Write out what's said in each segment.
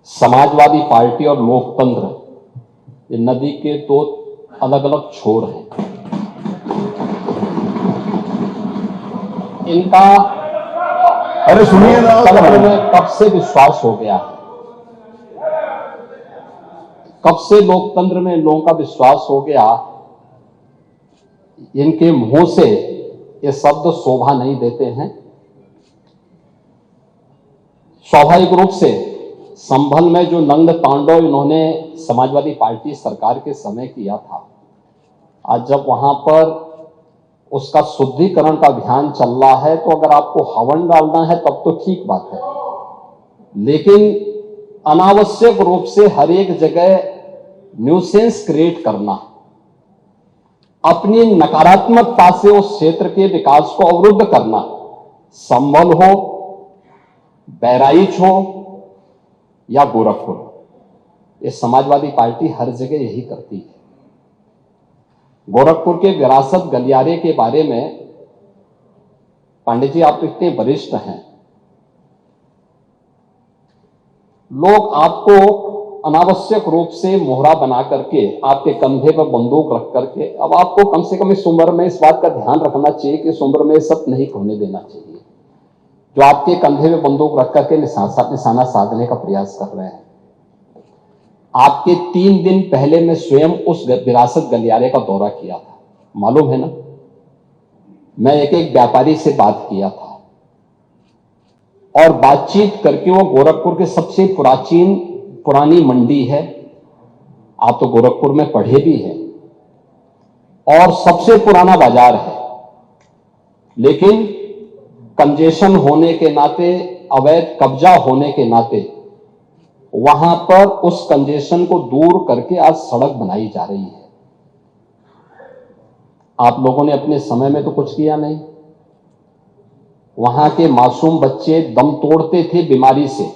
Samajwadi party और लोकतंत्र ये नदी के दो अलग अलग छोर हैं। इनका अरे सुनिए ना, लोकतंत्र में कब से विश्वास हो गया है, कब से लोकतंत्र में लोगों का विश्वास हो गया, इनके मुंह से ये शब्द शोभा नहीं देते हैं। स्वाभाविक रूप से संभल में जो नंग तांडव इन्होंने समाजवादी पार्टी सरकार के समय किया था, आज जब वहां पर उसका शुद्धिकरण का अभियान चल रहा है, तो अगर आपको हवन डालना है तब तो ठीक बात है, लेकिन अनावश्यक रूप से हर एक जगह न्यूसेंस क्रिएट करना, अपनी नकारात्मकता से उस क्षेत्र के विकास को अवरुद्ध करना, संभल हो, बहराइच हो या गोरखपुर, ये समाजवादी पार्टी हर जगह यही करती है। गोरखपुर के विरासत गलियारे के बारे में पांडे जी आप इतने वरिष्ठ हैं, लोग आपको अनावश्यक रूप से मोहरा बना करके आपके कंधे पर बंदूक रख करके, अब आपको कम से कम इस उम्र में इस बात का ध्यान रखना चाहिए कि इस उम्र में सब नहीं होने देना चाहिए, जो आपके कंधे में बंदूक रख करके निशाना साधने का प्रयास कर रहे हैं। आपके 3 दिन पहले मैं स्वयं उस विरासत गलियारे का दौरा किया था, मालूम है ना। मैं एक एक व्यापारी से बात किया था और बातचीत करके, वो गोरखपुर के सबसे पुरानी मंडी है, आप तो गोरखपुर में पढ़े भी हैं, और सबसे पुराना बाजार है, लेकिन कंजेशन होने के नाते, अवैध कब्जा होने के नाते वहां पर उस कंजेशन को दूर करके आज सड़क बनाई जा रही है। आप लोगों ने अपने समय में तो कुछ किया नहीं। वहां के मासूम बच्चे दम तोड़ते थे बीमारी से,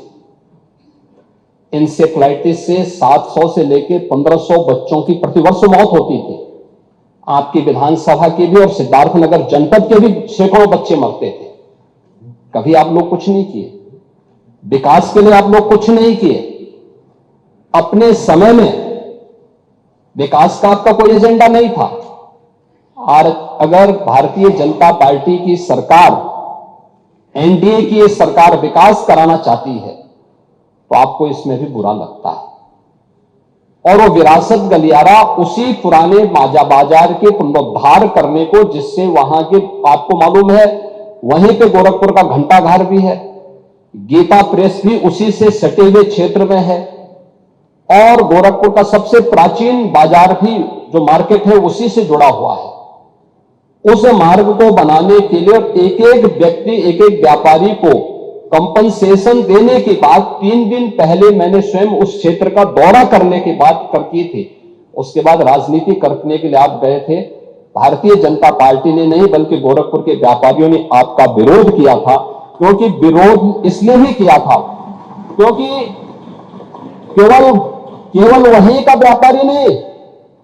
इंसेफ्लाइटिस से 700 से लेकर 1500 बच्चों की प्रतिवर्ष मौत होती थी। आपकी विधानसभा के भी और सिद्धार्थनगर जनपद के भी सैकड़ों बच्चे मरते थे। कभी आप लोग कुछ नहीं किए, विकास के लिए आप लोग कुछ नहीं किए। अपने समय में विकास का आपका कोई एजेंडा नहीं था। और अगर भारतीय जनता पार्टी की सरकार, एनडीए की ये सरकार विकास कराना चाहती है, तो आपको इसमें भी बुरा लगता है। और वो विरासत गलियारा उसी पुराने बाजार के पुनरुद्धार करने को, जिससे वहां के, आपको मालूम है वहीं पे गोरखपुर का घंटाघर भी है, गीता प्रेस भी उसी से सटे हुए क्षेत्र में है, और गोरखपुर का सबसे प्राचीन बाजार भी जो मार्केट है उसी से जुड़ा हुआ है। उस मार्ग को बनाने के लिए एक एक व्यक्ति, एक एक व्यापारी को कंपनसेशन देने के बाद 3 दिन पहले मैंने स्वयं उस क्षेत्र का दौरा करने की बात की थी। उसके बाद राजनीति करने के लिए आप गए थे। भारतीय जनता पार्टी ने नहीं, बल्कि गोरखपुर के व्यापारियों ने आपका विरोध किया था। क्योंकि विरोध इसलिए भी किया था क्योंकि केवल वहीं का व्यापारी नहीं,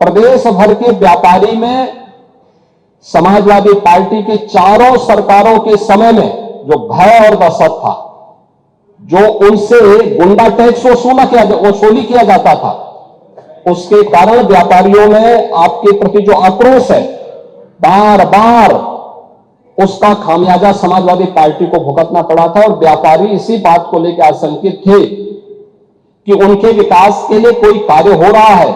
प्रदेश भर के व्यापारी में समाजवादी पार्टी की चारों सरकारों के समय में जो भय और दहशत था, जो उनसे गुंडा टैक्स वसूली किया जाता था, उसके कारण व्यापारियों में आपके प्रति जो आक्रोश है, बार बार उसका खामियाजा समाजवादी पार्टी को भुगतना पड़ा था। और व्यापारी इसी बात को लेकर आशंकित थे कि उनके विकास के लिए कोई कार्य हो रहा है,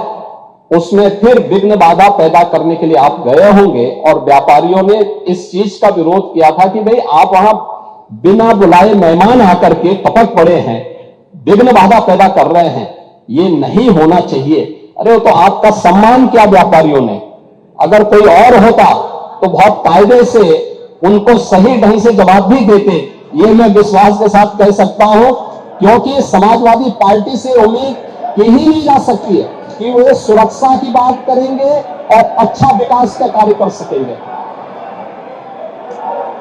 उसमें फिर विघ्न बाधा पैदा करने के लिए आप गए होंगे। और व्यापारियों ने इस चीज का विरोध किया था कि भाई आप वहां बिना बुलाए मेहमान आकर के टपक पड़े हैं, विघ्न बाधा पैदा कर रहे हैं, ये नहीं होना चाहिए। अरे वो तो आपका सम्मान किया व्यापारियों ने। अगर कोई और होता तो बहुत कायदे से उनको सही ढंग से जवाब भी देते, ये मैं विश्वास के साथ कह सकता हूं, क्योंकि समाजवादी पार्टी से उम्मीद की ही नहीं जा सकती है कि वो सुरक्षा की बात करेंगे और अच्छा विकास का कार्य कर सकेंगे।